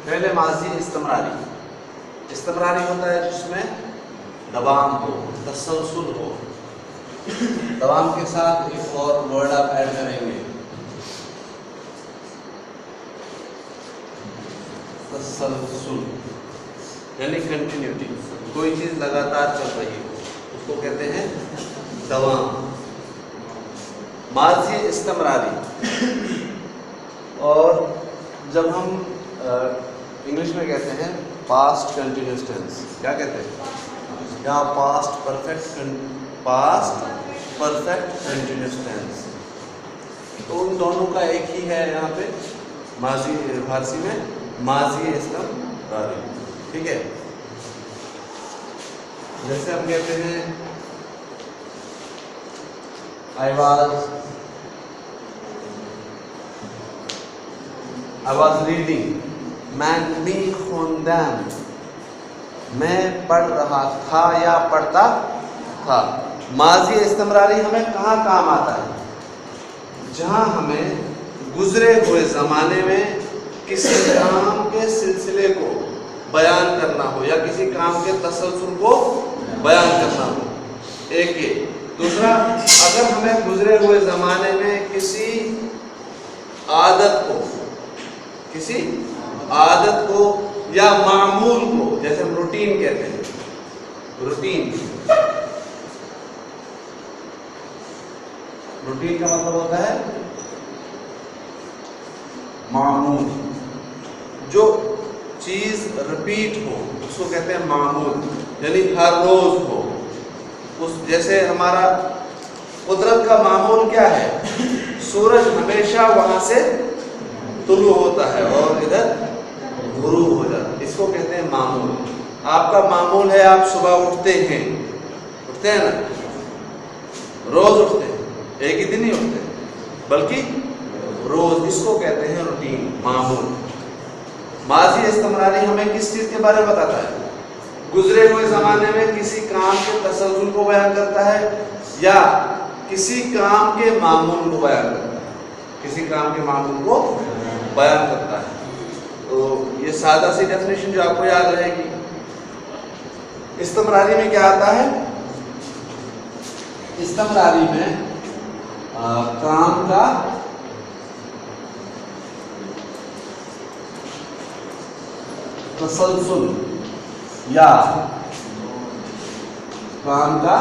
پہلے ماضی استمراری، استمراری ہوتا ہے جس میں دوام ہو، تسلسل ہو. دوام کے ساتھ ایک اور ورڈ آپ ایڈ کریں گے، تسلسل یعنی کنٹینیوٹی. کوئی چیز لگاتار چل رہی ہو اس کو کہتے ہیں دوام. ماضی استمراری. اور جب ہم انگلش میں کہتے ہیں پاسٹ کنٹینیوس ٹینس، کیا کہتے ہیں؟ یا پاسٹ پرفیکٹ کنٹینیوس ٹینس. تو ان دونوں کا ایک ہی ہے یہاں پہ ماضی، فارسی میں ماضی استمراری. ٹھیک ہے، جیسے ہم کہتے ہیں I was reading. میں خوندم، میں پڑھ رہا تھا یا پڑھتا تھا. ماضی استمراری ہمیں کہاں کام آتا ہے؟ جہاں ہمیں گزرے ہوئے زمانے میں کسی کام کے سلسلے کو بیان کرنا ہو یا کسی کام کے تسلسل کو بیان کرنا ہو. ایک یہ. دوسرا، اگر ہمیں گزرے ہوئے زمانے میں کسی عادت کو یا معمول کو، جیسے ہم روٹین کہتے ہیں، روٹین کا مطلب ہوتا ہے معمول. جو چیز رپیٹ ہو اس کو کہتے ہیں معمول، یعنی ہر روز ہو. جیسے ہمارا قدرت کا معمول کیا ہے؟ سورج ہمیشہ وہاں سے طلوع ہوتا ہے اور ادھر غروب ہو جاتا ہے. اس کو کہتے ہیں معمول. آپ کا معمول ہے آپ صبح اٹھتے ہیں نا، روز اٹھتے ہیں، ایک ہی دن ہی اٹھتے ہیں بلکہ روز. اس کو کہتے ہیں روٹین، معمول. ماضی استمراری ہمیں کس چیز کے بارے میں بتاتا ہے؟ گزرے ہوئے زمانے میں کسی کام کے تسلسل کو بیان کرتا ہے یا کسی کام کے معمول کو بیان کرتا ہے. کسی کام کے معمول کو بیان کرتا ہے. تو یہ سادہ سی ڈیفینیشن جو آپ کو یاد رہے گی. استمراری میں کیا آتا ہے؟ استمراری میں کام کا تسلسل یا کام کا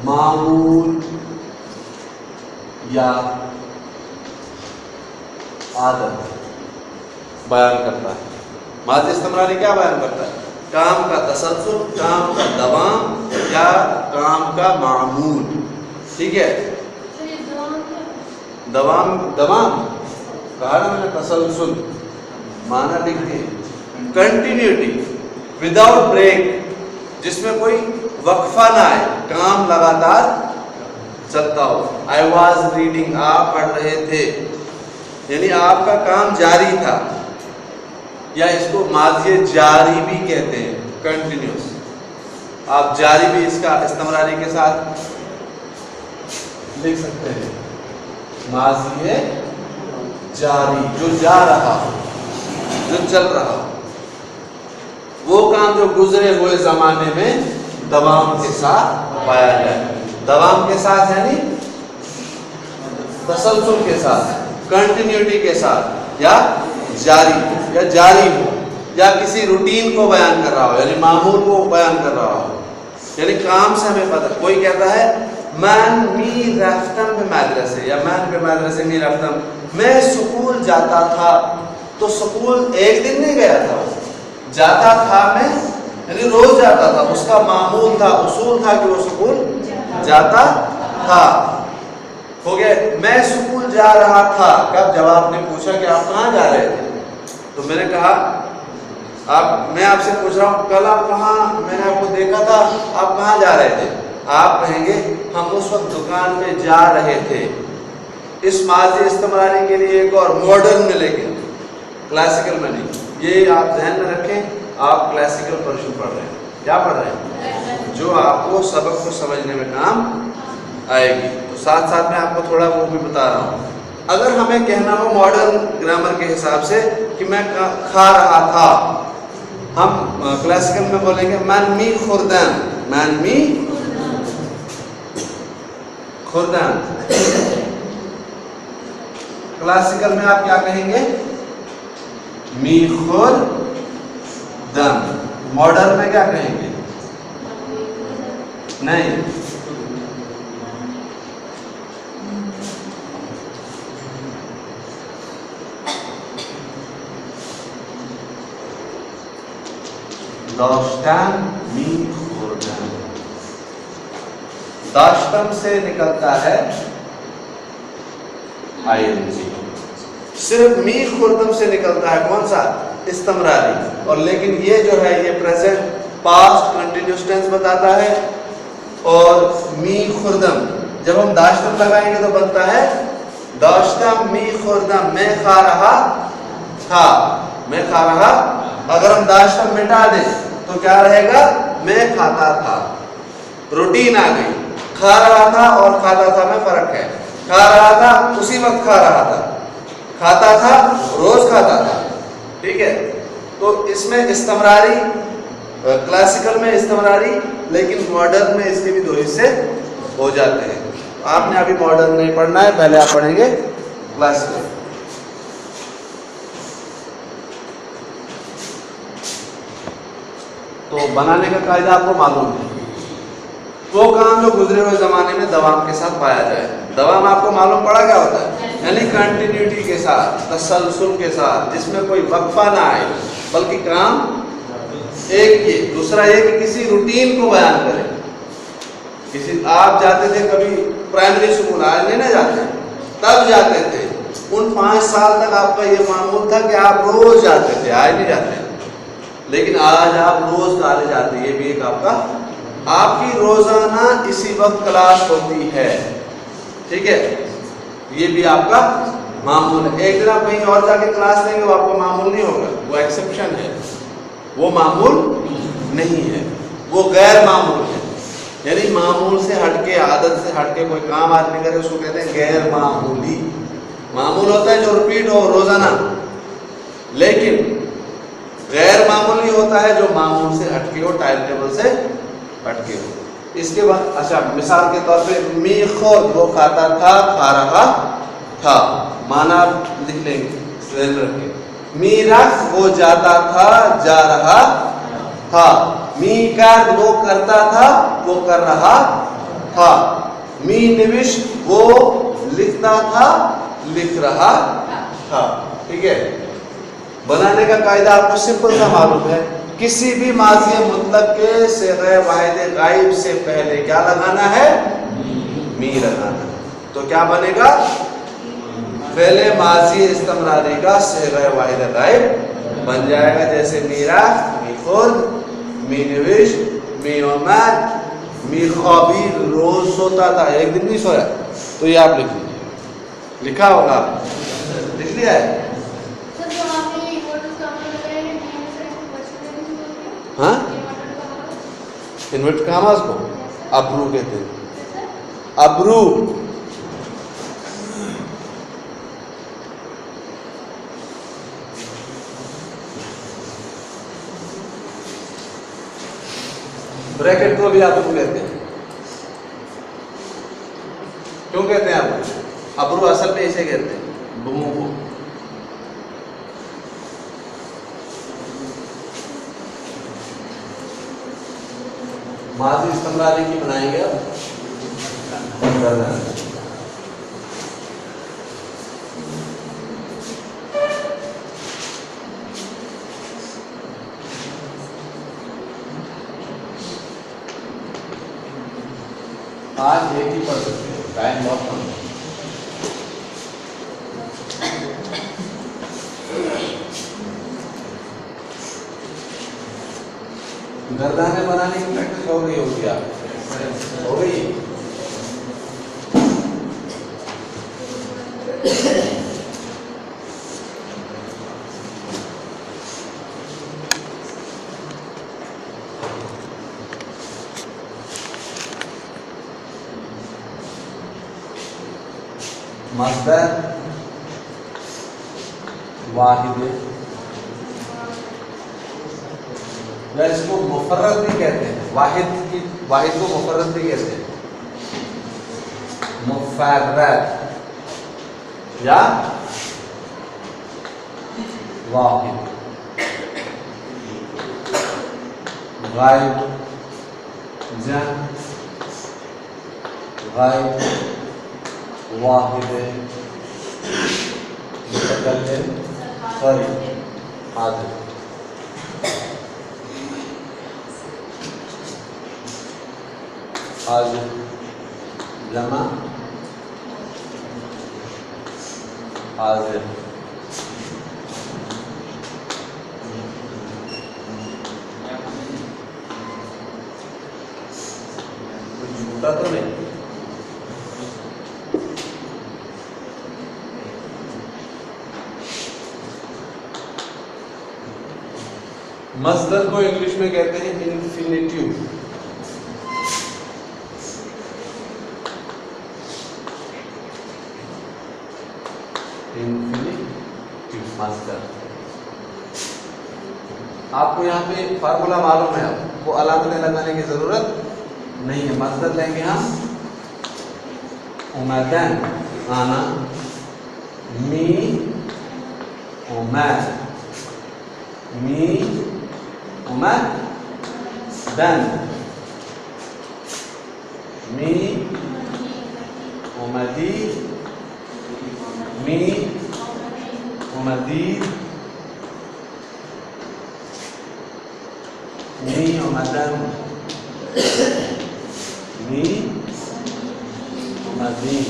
معمول یا عادت بیان کرتا ہے. ماضی استمراری کیا بیان کرتا ہے؟ کام کا تسلسل، کام کا دوام یا کام کا معمول. ٹھیک ہے، دوام کہا نا میں نے، تسلسل معنی لکھتے ہیں کنٹینیوٹی وداؤٹ بریک، جس میں کوئی وقفہ نہ آئے، کام لگاتار چلتا ہو. آئی واز ریڈنگ، آپ پڑھ رہے تھے، یعنی آپ کا کام جاری تھا. یا اس کو ماضی جاری بھی کہتے ہیں، کنٹینیوس. آپ جاری بھی اس کا استمراری کے ساتھ لکھ سکتے ہیں. ماضی جاری، جو جا رہا ہو، جو چل رہا ہو، وہ کام جو گزرے ہوئے زمانے میں دوام کے ساتھ پایا جائے. دوام کے ساتھ یعنی تسلسل کے ساتھ، کنٹینیوٹی کے ساتھ، یا جاری ہو، یا کسی روٹین کو بیان کر رہا ہو، یعنی معمول کو بیان کر رہا ہو. یعنی کام سے ہمیں پتہ، کوئی کہتا ہے من می رفتم به مدرسه یا من به مدرسه می رفتم، میں سکول جاتا تھا. تو سکول ایک دن نہیں گیا تھا، جاتا تھا میں یعنی روز جاتا تھا. اس کا معمول تھا، اصول تھا کہ وہ سکول جاتا تھا. ہو گیا. میں سکول جا رہا تھا، کب؟ جب آپ نے پوچھا کہ آپ کہاں جا رہے تھے، تو میں نے کہا میں آپ سے پوچھ رہا ہوں کل آپ کہاں، میں نے آپ کو دیکھا تھا، آپ کہاں جا رہے تھے؟ آپ کہیں گے ہم اس وقت دکان پہ جا رہے تھے. اس ماضی استمراری کے لیے ایک اور ماڈرن میں، لیکن کلاسیکل میں نہیں. یہ آپ ذہن میں رکھیں، آپ کلاسیکل پورشن پڑھ رہے ہیں. کیا پڑھ رہے ہیں؟ جو آپ کو سبق کو سمجھنے میں کام آئے گی. تو ساتھ ساتھ میں آپ کو تھوڑا وہ بھی بتا رہا ہوں. اگر ہمیں کہنا ہو ماڈرن گرامر کے حساب سے کہ میں کھا رہا تھا، ہم کلاسیکل میں بولیں گے من می خوردن، من می خوردن. کلاسیکل میں آپ کیا کہیں گے؟ می خوردن. ماڈرن میں کیا کہیں گے؟ نہیں، داشتن می خوردن. داشتن سے نکلتا ہے آئی این جی. صرف می خوردن سے نکلتا ہے کون سا؟ استمراری. اور لیکن یہ جو ہے یہ پریزنٹ پاسٹ کنٹینیوس ٹینس بتاتا ہے. اور می خوردن جب ہم داشتن لگائیں گے تو بنتا ہے داشتم می خوردم، میں کھا رہا تھا، میں کھا رہا. اگر ہم داشتم مٹا دیں تو کیا رہے گا؟ میں کھاتا تھا. روٹین آ گئی. کھا رہا تھا اور کھاتا تھا میں فرق ہے. کھا رہا تھا اسی وقت کھا رہا تھا، کھاتا تھا روز کھاتا تھا. ٹھیک ہے. تو اس میں استمراری، کلاسیکل میں استمراری، لیکن ماڈرن میں اس کے بھی دو حصے ہو جاتے ہیں. آپ نے ابھی ماڈرن نہیں پڑھنا ہے، پہلے آپ پڑھیں گے کلاسیکل. تو بنانے کا قاعدہ آپ کو معلوم ہے. وہ کام جو گزرے ہوئے زمانے میں دوام کے ساتھ پایا جائے. دوام آپ کو معلوم پڑا کیا ہوتا ہے؟ یعنی کنٹینیوٹی کے ساتھ، تسلسل کے ساتھ، جس میں کوئی وقفہ نہ آئے بلکہ کام ایک ہی. دوسرا یہ کہ کسی روٹین کو بیان کرے. کسی آپ جاتے تھے کبھی پرائمری اسکول، آج نہیں نہ جاتے، تب جاتے تھے. ان 5 سال تک آپ کا یہ معمول تھا کہ آپ روز جاتے تھے، آج نہیں جاتے. لیکن آج آپ روز کالج جاتے ہیں. یہ بھی ایک آپ کا، آپ کی روزانہ اسی وقت کلاس ہوتی ہے. ٹھیک ہے. یہ بھی آپ کا معمول ہے. ایک دن آپ کہیں اور جا کے کلاس لیں گے وہ آپ کا معمول نہیں ہوگا، وہ ایکسیپشن ہے، وہ معمول نہیں ہے، وہ غیر معمول ہے. یعنی معمول سے ہٹ کے، عادت سے ہٹ کے کوئی کام آدمی کرے اس کو کہتے ہیں غیر معمولی. معمول ہوتا ہے جو ریپیٹ ہو روزانہ، لیکن غیر معمولی ہوتا ہے جو معمول سے ہٹ کے ہو، ٹائم ٹیبل سے ہٹ کے ہو. اس کے بعد اچھا مثال کے طور پہ می خورد، وہ کھاتا تھا، کھا رہا تھا. معنی آپ لکھ لیں گے ذہن رکھیں. می رخ، وہ جاتا تھا، جا رہا تھا. می کرد، وہ کرتا تھا، وہ کر رہا تھا. می نوش، وہ لکھتا تھا، لکھ رہا تھا. ٹھیک ہے. بنانے کا قاعدہ آپ کو سمپل سا معلوم ہے. کسی بھی ماضی مطلق کے صیغہ واحد غائب سے پہلے کیا لگانا ہے؟ می لگانا. تو کیا بنے گا؟ فعل ماضی استمراری کا صیغہ واحد غائب بن جائے گا. جیسے میرا، می خود، می نوش، می آمد، می خوابی، روز سوتا تھا، ایک دن نہیں سویا. تو یہ آپ لکھ لیجیے. لکھا ہوگا آپ؟ لکھ لیا ہے؟ ہاں، انورٹ کاماز کو ابرو کہتے ہیں. ابرو. بریکٹ کو بھی ابرو کہتے ہیں. کیوں کہتے ہیں ابرو؟ ابرو اصل میں اسے کہتے ہیں بموں کو. ماضی استمراری کی بنائیں گے اب. آج ایک ہی پڑھ سکتے ہیں، ٹائم بہت کم ہے. گردانے بنانے کی پریکٹس ہو گئی ہوگی آپ؟ ہو گئی. مصدر واحد، یا اس کو مفرد بھی کہتے ہیں، واحد کو مفرد بھی کہتے ہیں، مفرد یا واحد. غائب، جمع، غائب، واحد، متکلم، صریح، حاضر. حاضر، جمع، حاضر. جھوٹا تو نہیں. مصدر کو انگلش میں کہتے ہیں انفینیٹیو. مصدر آپ کو یہاں پہ فارمولا معلوم ہے، وہ علامتیں لگانے کی ضرورت نہیں ہے. مصدر لیں گے ہم اومدن، آنا، می اومد، می اومدن، می اومدی، می اومدید، می اومدن، می اومدید.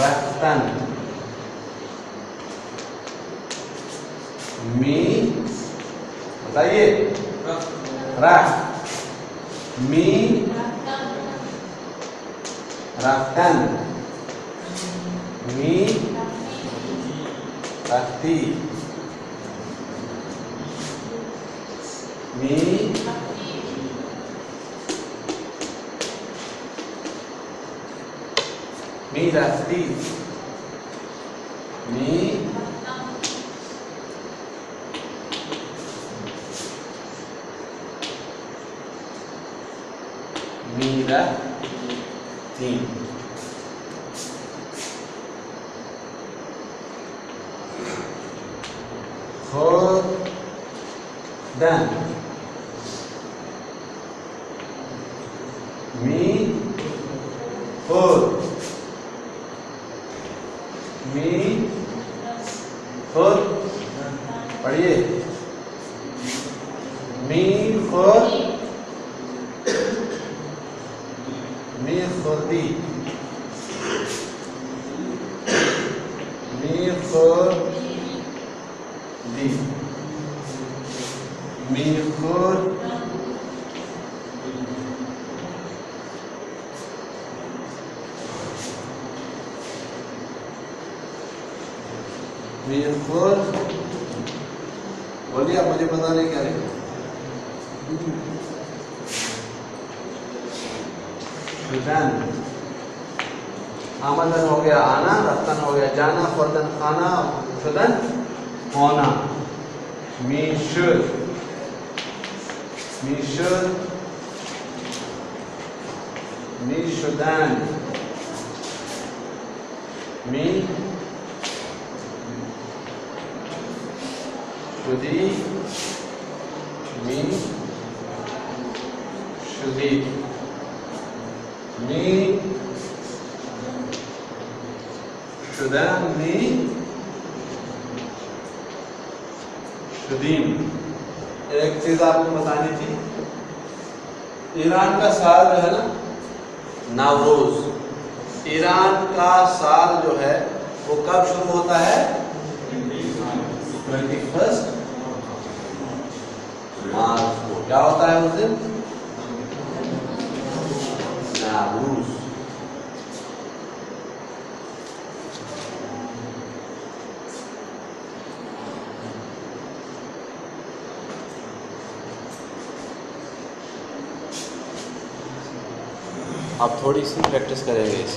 رفتن، می بتائیے، رفت، می رفتن، می رفتی، می می رفتی، می می رفتی. خوردن، می خود، می خود، پڑھیے، می خود، می خودی، می خودی، می خود، می خود. بولیے، آپ مجھے پتا نہیں کیا لکھا. شدن، آمدن ہو گیا آنا، رفتن ہو گیا جانا، خوردن کھانا، شدن ہونا. می شد، می شد، می شدن، می شدی، می شدی، می شدن، می شدیم. ایک چیز آپ کو بتانی تھی، ایران کا سال جو ہے نا نوروز، ایران کا سال جو ہے وہ کب شروع ہوتا ہے؟ 21 مارچ کو. کیا ہوتا ہے اس دن؟ نوروز. آپ تھوڑی سی پریکٹس کریں گے اس